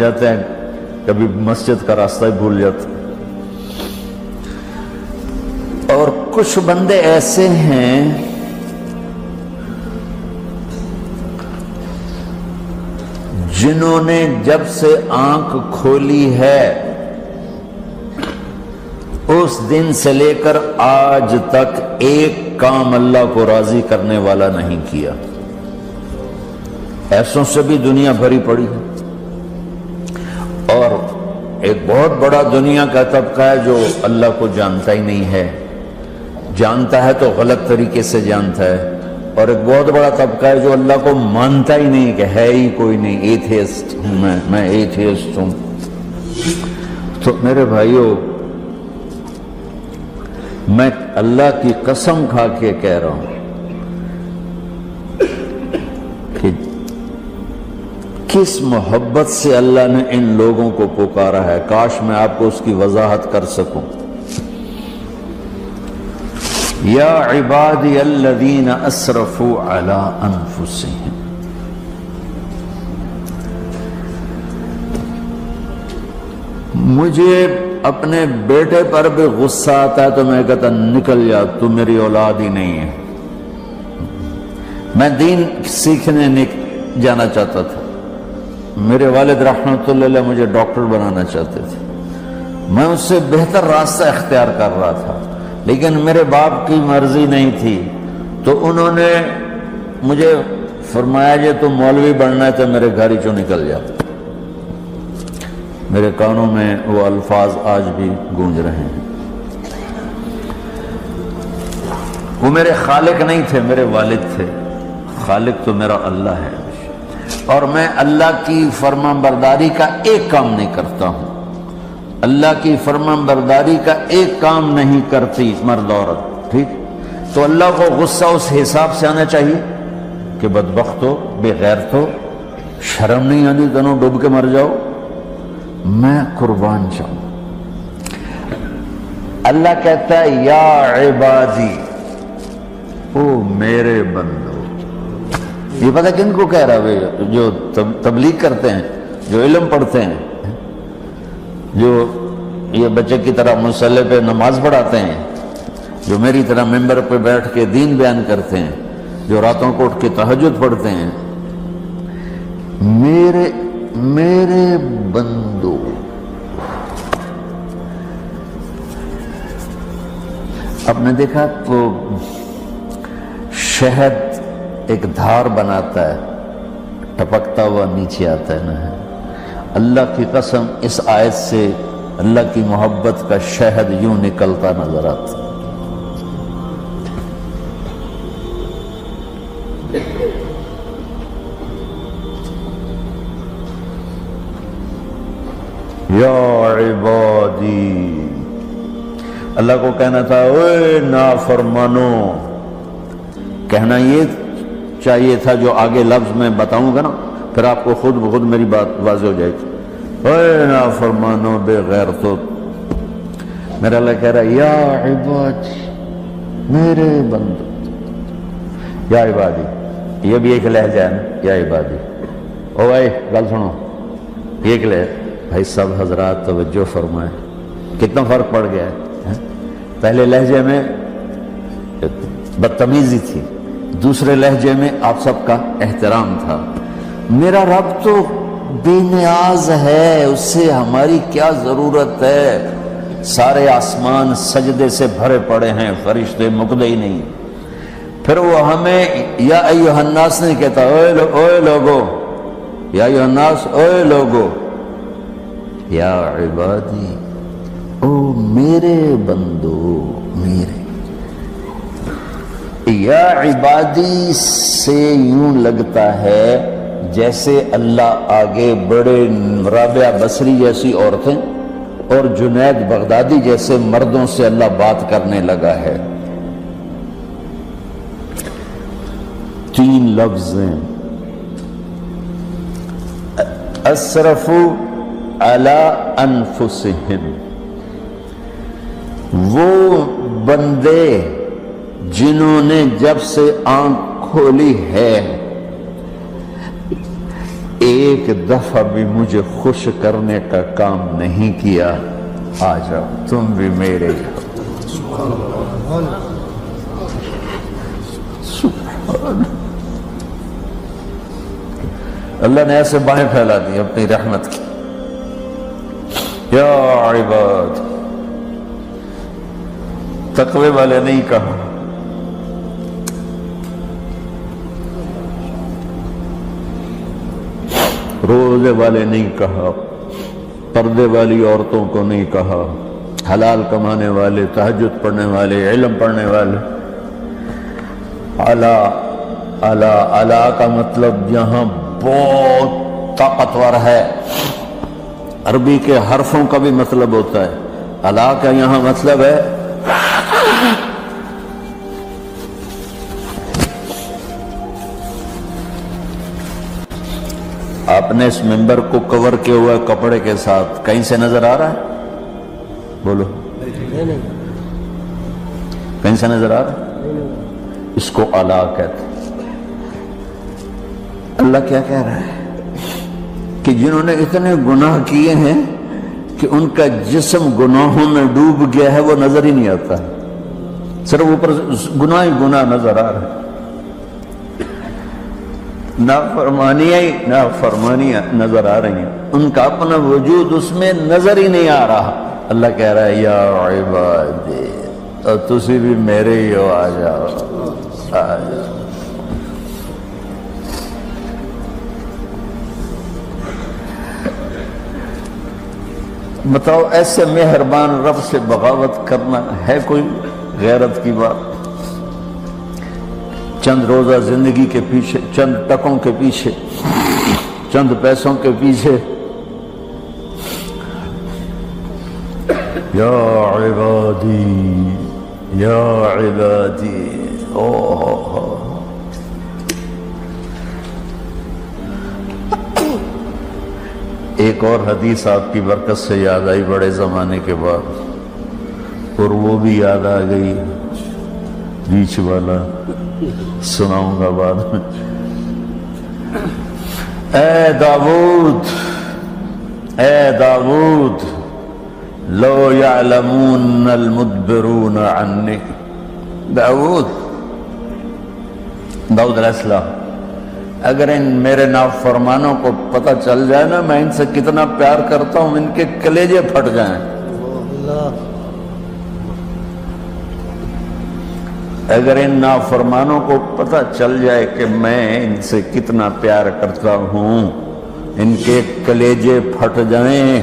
جاتے ہیں، کبھی مسجد کا راستہ ہی بھول جاتے ہیں۔ اور کچھ بندے ایسے ہیں جنہوں نے جب سے آنکھ کھولی ہے اس دن سے لے کر آج تک ایک کام اللہ کو راضی کرنے والا نہیں کیا۔ ایسوں سے بھی دنیا بھری پڑی ہے، اور ایک بہت بڑا دنیا کا طبقہ ہے جو اللہ کو جانتا ہی نہیں ہے، جانتا ہے تو غلط طریقے سے جانتا ہے، اور ایک بہت بڑا طبقہ ہے جو اللہ کو مانتا ہی نہیں کہ ہے ہی کوئی نہیں، ایتھیسٹ ہوں میں ایتھیسٹ ہوں۔ تو میرے بھائیوں، میں اللہ کی قسم کھا کے کہہ رہا ہوں کہ کس محبت سے اللہ نے ان لوگوں کو پکارا ہے، کاش میں آپ کو اس کی وضاحت کر سکوں۔ یا عبادی الذین اسرفوا علی انفسہم، مجھے اپنے بیٹے پر بھی غصہ آتا ہے تو میں کہتا نکل جا، تو میری اولاد ہی نہیں ہے۔ میں دین سیکھنے جانا چاہتا تھا، میرے والد رحمۃ اللہ علیہ مجھے ڈاکٹر بنانا چاہتے تھے، میں اس سے بہتر راستہ اختیار کر رہا تھا، لیکن میرے باپ کی مرضی نہیں تھی، تو انہوں نے مجھے فرمایا جی تو مولوی بننا ہے تو میرے گھر ہی چوں نکل جا۔ میرے کانوں میں وہ الفاظ آج بھی گونج رہے ہیں۔ وہ میرے خالق نہیں تھے، میرے والد تھے، خالق تو میرا اللہ ہے، اور میں اللہ کی فرمان برداری کا ایک کام نہیں کرتا ہوں، اللہ کی فرمان برداری کا ایک کام نہیں کرتی مرد عورت، ٹھیک؟ تو اللہ کو غصہ اس حساب سے آنا چاہیے کہ بدبخت ہو، بے غیرت ہو، شرم نہیں آنی تنوں ڈوب کے مر جاؤ۔ میں قربان جاؤں، اللہ کہتا ہے یا عبادی، او میرے بندو۔ یہ پتہ کن کو کہہ رہا ہے؟ جو تبلیغ کرتے ہیں، جو علم پڑھتے ہیں، جو یہ بچے کی طرح مصلی پہ نماز پڑھاتے ہیں، جو میری طرح ممبر پہ بیٹھ کے دین بیان کرتے ہیں، جو راتوں کو اٹھ کے تہجد پڑھتے ہیں۔ میرے بندو، آپ نے دیکھا تو شہد ایک دھار بناتا ہے، ٹپکتا ہوا نیچے آتا ہے نا۔ اللہ کی قسم اس آیت سے اللہ کی محبت کا شہد یوں نکلتا نظر آتا۔ یا عبادی، اللہ کو کہنا تھا اے نافرمانو، کہنا یہ چاہیے تھا جو آگے لفظ میں بتاؤں گا نا، پھر آپ کو خود بخود میری بات واضح ہو جائے گی۔ اے نافرمانو، بے غیرتو، میرا اللہ کہہ رہا ہے یا عبادی، میرے بندو، یا عبادی، یہ بھی ایک لہجہ ہے نا، یا عبادی۔ او بھائی گل سنو، یہ ایک لہجہ، بھائی سب حضرات توجہ فرمائیں، کتنا فرق پڑ گیا ہے۔ پہلے لہجے میں بدتمیزی تھی، دوسرے لہجے میں آپ سب کا احترام تھا۔ میرا رب تو بے نیاز ہے، اس سے ہماری کیا ضرورت ہے؟ سارے آسمان سجدے سے بھرے پڑے ہیں، فرشتے مقدے ہی نہیں۔ پھر وہ ہمیں یا ایھا الناس نہیں کہتا، اوے لوگو، یا ایھا الناس، اوے لوگو، یا عبادی، او میرے بندو، میرے۔ یا عبادی سے یوں لگتا ہے جیسے اللہ آگے بڑے رابعہ بصری جیسی عورتیں اور جنید بغدادی جیسے مردوں سے اللہ بات کرنے لگا ہے۔ 3 لفظ ہیں، اسرفوا علی انفسہم، وہ بندے جنہوں نے جب سے آنکھ کھولی ہے ایک دفعہ بھی مجھے خوش کرنے کا کام نہیں کیا، آ جاؤ تم بھی میرے سبحان اللہ نے ایسے باہیں پھیلا دی اپنی رحمت کی. یا عباد، تقوی والے نہیں کہا، روزے والے نہیں کہا، پردے والی عورتوں کو نہیں کہا، حلال کمانے والے، تہجد پڑھنے والے، علم پڑھنے والے. اعلیٰ اعلیٰ اعلیٰ کا مطلب یہاں بہت طاقتور ہے. عربی کے حرفوں کا بھی مطلب ہوتا ہے. اعلیٰ کا یہاں مطلب ہے آپ نے اس ممبر کو کور کیا ہوا کپڑے کے ساتھ، کہیں سے نظر آ رہا ہے؟ بولو، کہیں سے نظر آ رہا ہے؟ اس کو اعلیٰ کہتے ہیں. اللہ کیا کہہ رہا ہے کہ جنہوں نے اتنے گناہ کیے ہیں کہ ان کا جسم گناہوں میں ڈوب گیا ہے، وہ نظر ہی نہیں آتا، صرف اوپر گناہ ہی گناہ نظر آ رہا ہے. نافرمانیاں نظر آ رہی ہیں، ان کا اپنا وجود اس میں نظر ہی نہیں آ رہا. اللہ کہہ رہا ہے یا عبادی، اور تسی بھی میرے ہی ہو، آ جاؤ آ جاؤ. بتاؤ ایسے مہربان رب سے بغاوت کرنا ہے کوئی غیرت کی بات؟ چند روزہ زندگی کے پیچھے، چند ٹکوں کے پیچھے، چند پیسوں کے پیچھے. یا عبادی یا عبادی. ایک اور حدیث آپ کی برکت سے یاد آئی بڑے زمانے کے بعد، اور وہ بھی یاد آ گئی، بیچ والا سناؤں گا بعد میں. اے داؤد، اے داؤد، لو یعلمون المدبرون عنی. داؤد علیہ السلام، اگر ان میرے نافرمانوں کو پتہ چل جائے نا میں ان سے کتنا پیار کرتا ہوں، ان کے کلیجے پھٹ جائیں. اگر ان نافرمانوں کو پتہ چل جائے کہ میں ان سے کتنا پیار کرتا ہوں، ان کے کلیجے پھٹ جائیں.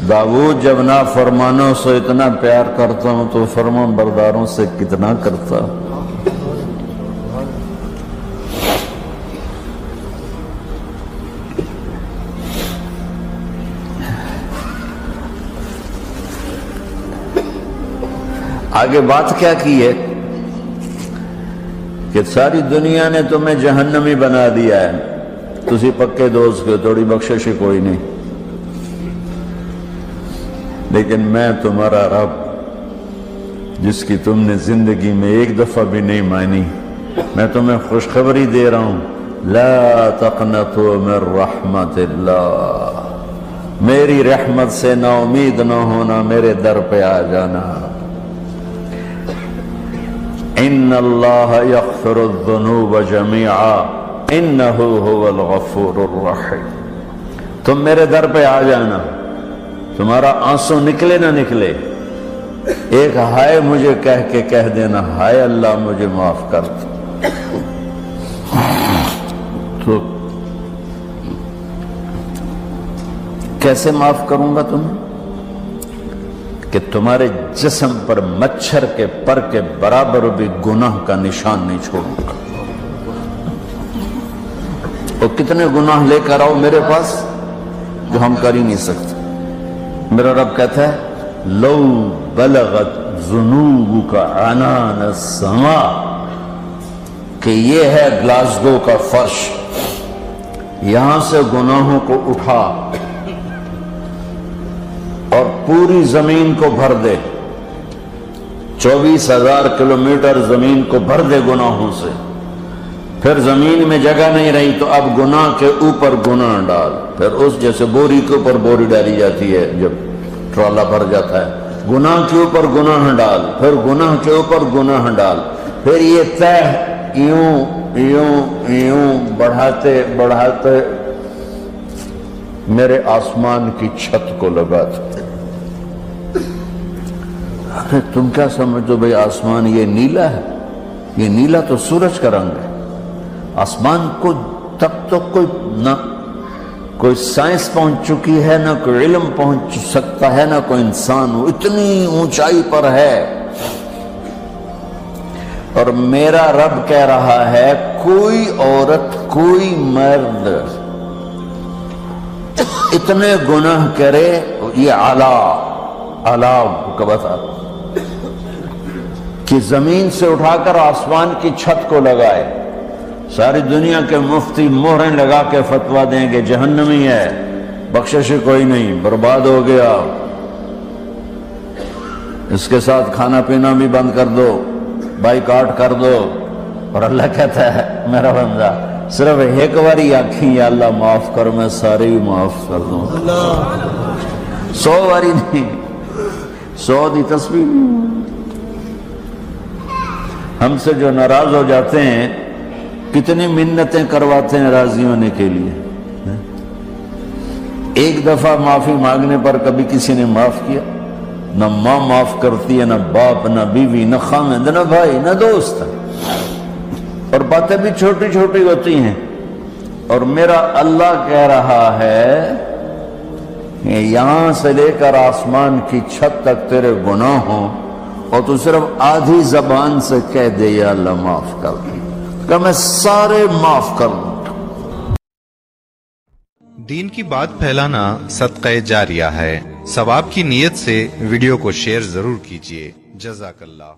داؤد جب نافرمانوں سے اتنا پیار کرتا ہوں تو فرمان برداروں سے کتنا کرتا. آگے بات کیا کی ہے کہ ساری دنیا نے تمہیں جہنمی بنا دیا ہے، تسی پکے دوست کے، تھوڑی بخشش کوئی نہیں، لیکن میں تمہارا رب جس کی تم نے زندگی میں ایک دفعہ بھی نہیں مانی، میں تمہیں خوشخبری دے رہا ہوں. لا تقنطوا من رحمت اللہ، میری رحمت سے نا امید نہ ہونا، میرے در پہ آ جانا. ان اللہ یغفر الذنوب جميعا انہ هو الغفور الرحیم. تم میرے در پہ آ جانا، تمہارا آنسو نکلے نہ نکلے، ایک ہائے مجھے کہہ کے کہہ دینا، ہائے اللہ مجھے معاف کر دو. تو کیسے معاف کروں گا تمہیں؟ کہ تمہارے جسم پر مچھر کے پر کے برابر بھی گناہ کا نشان نہیں چھوڑوں گا. اور کتنے گناہ لے کر آؤ میرے پاس جو ہم کر ہی نہیں سکتے. میرا رب کہتا ہے لو بلغت ذنوبک عنان السماء، کہ یہ ہے گلاسگو کا فرش، یہاں سے گناہوں کو اٹھا اور پوری زمین کو بھر دے، 24,000 کلومیٹر زمین کو بھر دے گناہوں سے، پھر زمین میں جگہ نہیں رہی تو اب گناہ کے اوپر گناہ ڈال، پھر اس جیسے بوری کے اوپر بوری ڈالی جاتی ہے جب ٹرالا بھر جاتا ہے، گناہ کے اوپر گناہ ڈال، پھر گناہ کے اوپر گناہ ڈال، پھر یہ تہ یوں یوں یوں بڑھاتے بڑھاتے میرے آسمان کی چھت کو لگا تھا۔ ارے تم کیا سمجھو بھئی آسمان یہ نیلا ہے؟ یہ نیلا تو سورج کا رنگ ہے۔ آسمان کو تک تو کوئی سائنس پہنچ چکی ہے، نہ کوئی علم پہنچ سکتا ہے، نہ کوئی انسان، وہ اتنی اونچائی پر ہے۔ اور میرا رب کہہ رہا ہے کوئی عورت کوئی مرد اتنے گناہ کرے، یہ اعلیٰ کا بتا کہ زمین سے اٹھا کر آسمان کی چھت کو لگائے، ساری دنیا کے مفتی مہریں لگا کے فتویٰ دیں کہ جہنمی ہے، بخشش کوئی نہیں، برباد ہو گیا، اس کے ساتھ کھانا پینا بھی بند کر دو، بائیکاٹ کر دو۔ اور اللہ کہتا ہے میرا بندہ صرف ایک باری آکھیں یا اللہ معاف کر، میں سارے ہی معاف کر دوں۔ 100 باری نہیں، 100 دی تسبیح۔ ہم سے جو ناراض ہو جاتے ہیں کتنی منتیں کرواتے ہیں راضی ہونے کے لیے، ایک دفعہ معافی مانگنے پر کبھی کسی نے معاف کیا؟ نہ ماں معاف کرتی ہے، نہ باپ، نہ بیوی، نہ خامند، نہ بھائی، نہ دوست، اور باتیں بھی چھوٹی چھوٹی ہوتی ہیں۔ اور میرا اللہ کہہ رہا ہے کہ یہاں سے لے کر آسمان کی چھت تک تیرے گناہ ہوں، اور تو صرف آدھی زبان سے کہہ دے یا اللہ معاف کر دے، کہ میں سارے معاف کر دوں۔ دین کی بات پھیلانا صدقہ جاریہ ہے، ثواب کی نیت سے ویڈیو کو شیئر ضرور کیجیے۔ جزاک اللہ۔